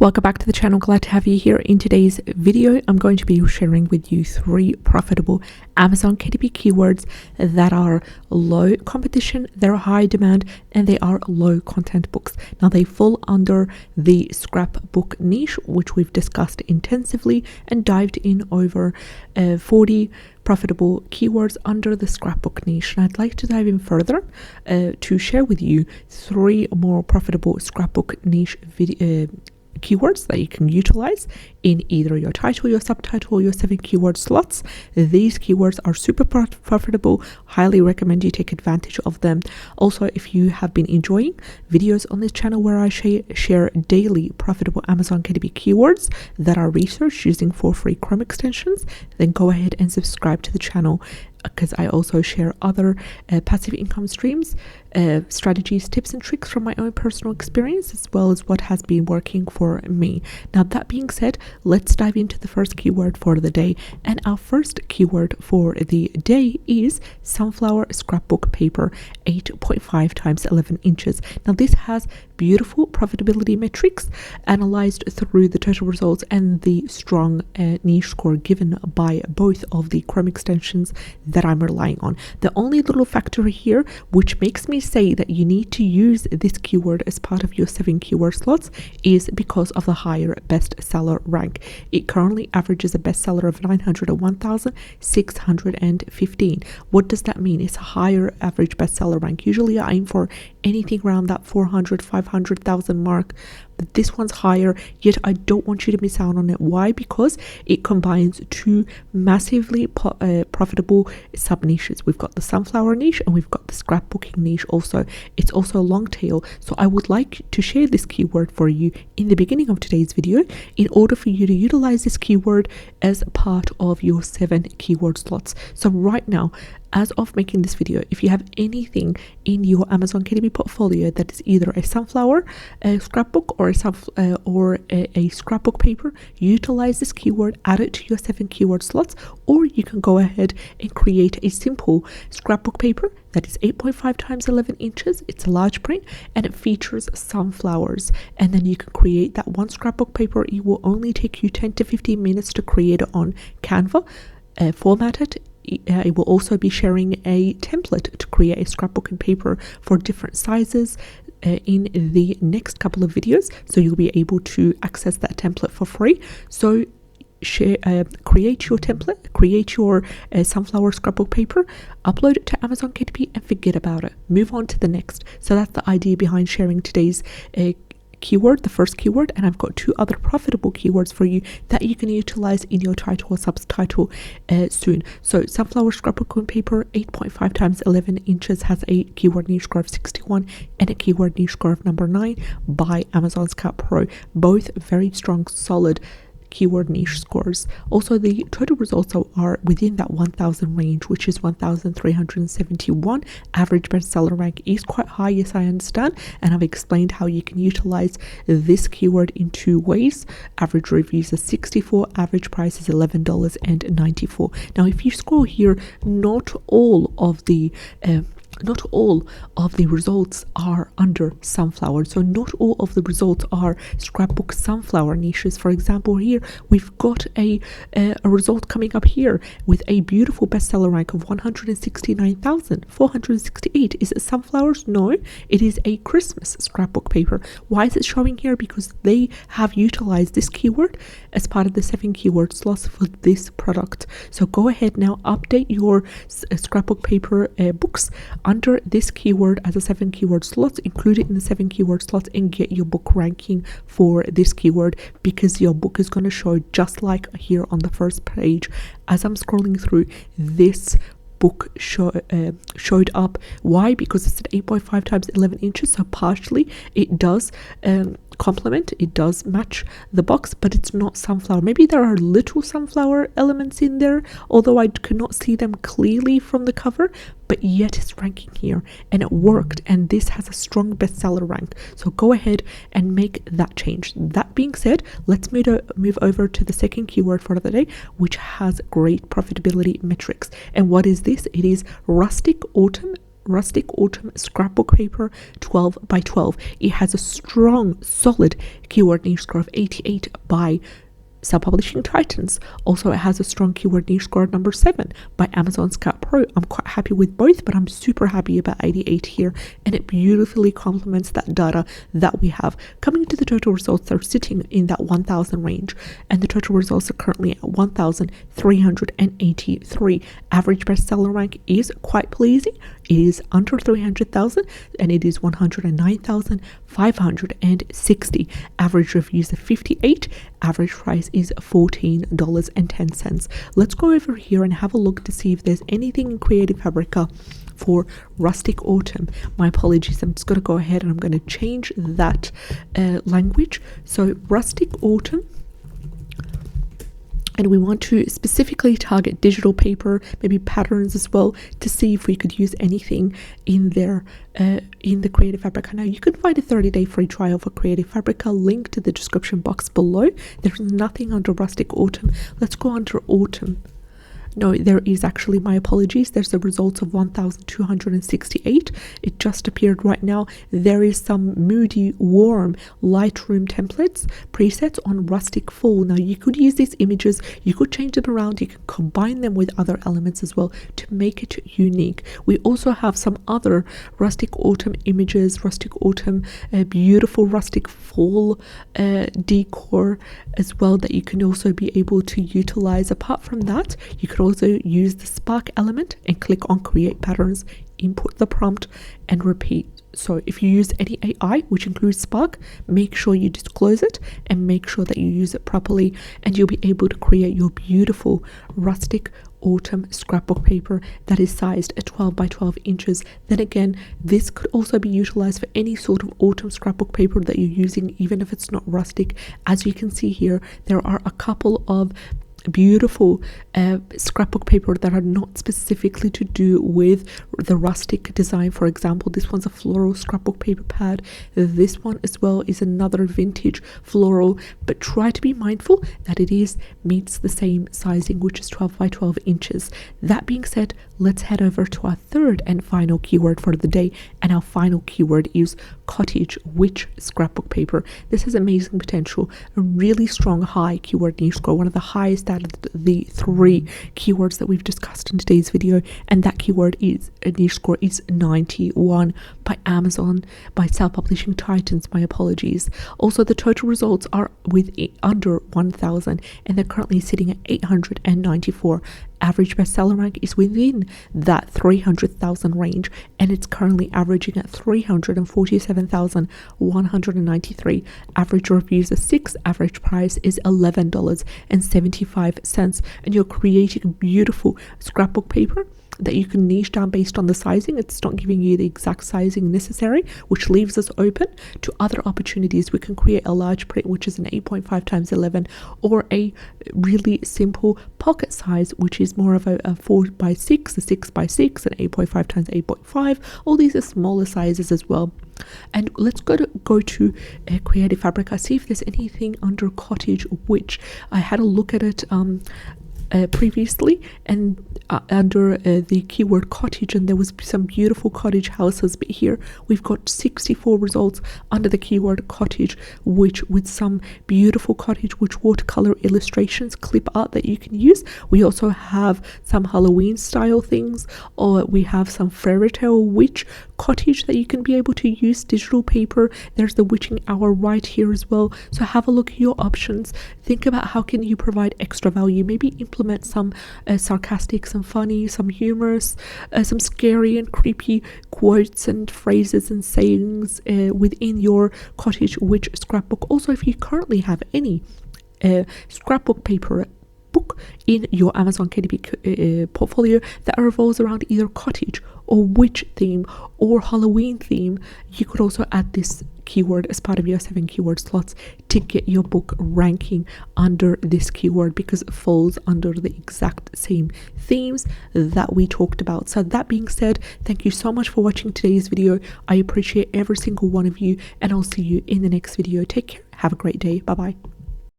Welcome back to the channel. Glad to have you here. In today's video, I'm going to be sharing with you 3 profitable Amazon KDP keywords that are low competition, they're high demand, and they are low content books. Now, they fall under the scrapbook niche, which we've discussed intensively and dived in over 40 profitable keywords under the scrapbook niche. And I'd like to dive in further to share with you 3 more profitable scrapbook niche keywords that you can utilize in either your title, your subtitle, or your 7 keyword slots. These keywords are super profitable. Highly recommend you take advantage of them. Also, if you have been enjoying videos on this channel where I share daily profitable Amazon KDP keywords that are researched using for free Chrome extensions, then go ahead and subscribe to the channel, because I also share other passive income streams, strategies, tips and tricks from my own personal experience, as well as what has been working for me. Now, that being said, let's dive into the first keyword for the day. And our first keyword for the day is sunflower scrapbook paper, 8.5 times 11 inches. Now, this has beautiful profitability metrics analyzed through the total results and the strong niche score given by both of the Chrome extensions that I'm relying on. The only little factor here which makes me say that you need to use this keyword as part of your 7 keyword slots is because of the higher bestseller rank. It currently averages a bestseller of 901,615. What does that mean? It's a higher average bestseller rank. Usually I aim for anything around that 400, 500,000 mark. But this one's higher, yet I don't want you to miss out on it. Why? Because it combines 2 massively profitable sub niches. We've got the sunflower niche and we've got the scrapbooking niche also. It's also a long tail. So I would like to share this keyword for you in the beginning of today's video in order for you to utilize this keyword as part of your 7 keyword slots. So right now, as of making this video, if you have anything in your Amazon KDP portfolio that is either a sunflower scrapbook or a scrapbook paper, utilize this keyword, add it to your 7 keyword slots, or you can go ahead and create a simple scrapbook paper that is 8.5 times 11 inches. It's a large print and it features sunflowers. And then you can create that one scrapbook paper. It will only take you 10 to 15 minutes to create it on Canva, format it. I will also be sharing a template to create a scrapbooking paper for different sizes in the next couple of videos, so you'll be able to access that template for free. So create your template, create your sunflower scrapbook paper, upload it to Amazon KDP and forget about it. Move on to the next. So that's the idea behind sharing today's keyword, the first keyword, and I've got 2 other profitable keywords for you that you can utilize in your title or subtitle soon. So sunflower scrapbook paper, 8.5 times 11 inches, has a keyword niche score of 61 and a keyword niche score of number 9 by Amazon Scout Pro. Both very strong, solid keyword niche scores. Also, the total results are within that 1,000 range, which is 1,371. Average bestseller rank is quite high, yes, I understand, and I've explained how you can utilize this keyword in 2 ways. Average reviews is 64, average price is $11.94. Now, if you scroll here, not all of the results are under sunflower. So not all of the results are scrapbook sunflower niches. For example, here we've got a result coming up here with a beautiful bestseller rank of 169,468. Is it sunflowers? No, it is a Christmas scrapbook paper. Why is it showing here? Because they have utilized this keyword as part of the 7 keyword slots for this product. So go ahead now, update your scrapbook paper books under this keyword as a 7 keyword slot, include it in the 7 keyword slots and get your book ranking for this keyword, because your book is going to show just like here on the first page. As I'm scrolling through, this book showed up. Why? Because it's at 8.5 times 11 inches, so partially it does complement, it does match the box, but it's not sunflower. Maybe there are little sunflower elements in there, although I could not see them clearly from the cover, but yet it's ranking here and it worked, and this has a strong bestseller rank. So go ahead and make that change. That being said, let's move over to the second keyword for the day, which has great profitability metrics. And what is this? It is rustic autumn Rustic Autumn Scrapbook Paper 12 by 12. It has a strong, solid keyword niche score of 88 by Self-Publishing Titans. Also, it has a strong keyword niche score number 7 by Amazon Scout Pro. I'm quite happy with both, but I'm super happy about 88 here, and it beautifully complements that data that we have. Coming to the total results, they're sitting in that 1,000 range, and the total results are currently at 1,383. Average bestseller rank is quite pleasing. It is under 300,000, and it is 109,560. Average reviews of 58. Average price is $14.10. Let's go over here and have a look to see if there's anything in Creative Fabrica for Rustic Autumn. My apologies, I'm just going to go ahead and I'm going to change that language. So Rustic Autumn, and we want to specifically target digital paper, maybe patterns as well, to see if we could use anything in there in the Creative Fabrica. Now, you can find a 30-day free trial for Creative Fabrica, link to the description box below. There's nothing under Rustic Autumn. Let's go under Autumn. No, there is actually, my apologies. There's the results of 1,268. It just appeared right now. There is some moody, warm Lightroom templates, presets on Rustic Fall. Now, you could use these images. You could change them around. You can combine them with other elements as well to make it unique. We also have some other Rustic Autumn images, Rustic Autumn, beautiful Rustic Fall decor as well that you can also be able to utilize. Apart from that, you could also use the spark element and click on create patterns, input the prompt and repeat. So if you use any AI, which includes Spark, make sure you disclose it and make sure that you use it properly, and you'll be able to create your beautiful Rustic Autumn scrapbook paper that is sized at 12 by 12 inches. Then again, this could also be utilized for any sort of autumn scrapbook paper that you're using, even if it's not rustic. As you can see here, there are a couple of beautiful scrapbook paper that are not specifically to do with the rustic design. For example, this one's a floral scrapbook paper pad. This one as well is another vintage floral, but try to be mindful that it meets the same sizing, which is 12 by 12 inches. That being said, let's head over to our third and final keyword for the day, and our final keyword is cottage witch scrapbook paper. This has amazing potential, a really strong high keyword niche score, one of the highest out of the 3 keywords that we've discussed in today's video, and that keyword is a niche score is 91 by Amazon, by Self-Publishing Titans. My apologies. Also, the total results are under 1,000, and they're currently sitting at 894. Average bestseller rank is within that 300,000 range, and it's currently averaging at 347,193. Average reviews is 6. Average price is $11.75, and you're creating a beautiful scrapbook paper that you can niche down based on the sizing. It's not giving you the exact sizing necessary, which leaves us open to other opportunities. We can create a large print, which is an 8.5 times 11, or a really simple pocket size, which is more of a 4 by 6, a 6 by 6, an 8.5 times 8.5. All these are smaller sizes as well. And let's go to Creative Fabrica, see if there's anything under cottage witch. I had a look at it previously, and under the keyword cottage, and there was some beautiful cottage houses, but here we've got 64 results under the keyword cottage, which with some beautiful cottage which watercolor illustrations, clip art that you can use. We also have some Halloween style things, or we have some fairy tale witch cottage that you can be able to use digital paper. There's the witching hour right here as well. So have a look at your options. Think about how can you provide extra value. Maybe implement some sarcastic, some funny, some humorous, some scary and creepy quotes and phrases and sayings within your cottage witch scrapbook. Also, if you currently have any scrapbook paper book in your Amazon KDP portfolio that revolves around either cottage or witch theme or Halloween theme, you could also add this keyword as part of your 7 keyword slots to get your book ranking under this keyword, because it falls under the exact same themes that we talked about. So that being said, thank you so much for watching today's video. I appreciate every single one of you, and I'll see you in the next video. Take care. Have a great day. Bye bye.